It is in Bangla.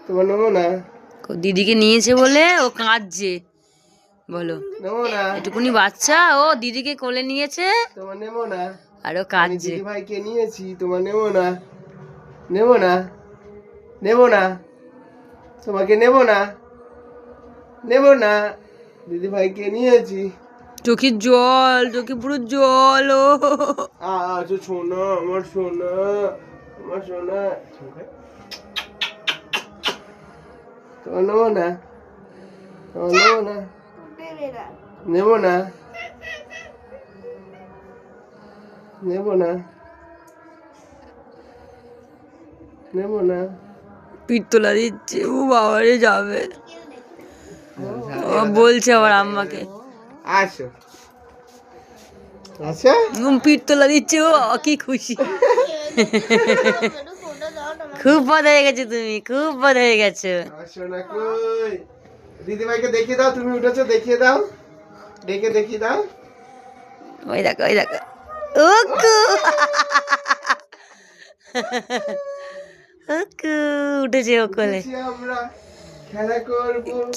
তোমার নেবো না। দিদিকে নিয়েছে বলে ও কাঁদছে, বলো। নেবো না। এটুকুনি বাচ্চা, ও দিদিকে কোলে নিয়েছে তোমার নেবো না। আর ও আমি কাঁদছে। দিদি ভাইকে নিয়েছি, তোমার নেবো না। নেবো না, নেবো না, তোমাকে নেবো না, নেবো না। দিদি ভাইকে নিয়েছি। চোখের জল, চোখে পুরো জল। ও আচ্ছা সোনা, আমার সোনা, আমার সোনা। তোমার নেবো না, তোমার নেবো না, নেবো না, নেবো না, নেবো না। পিত্তলা দিচ্ছে, ও বাবারে যাবে। ও বলছে আবার আম্মাকে আসো, আচ্ছা পিত্তলা দিচ্ছে, ও কি খুশি। খুব বড় হয়ে গেছো তুমি, খুব বড় হয়ে গেছো। আমার সোনা কই? দিদি ভাইকে দেখিয়ে দাও, তুমি উঠেছো, দেখিয়ে দাও, ডেকে দেখিয়ে দাও। ওই দেখো, ওই দেখো। ওকু ওকু উঠেছে ও কোলে। উঠেছি আমরা, খেলা করবো।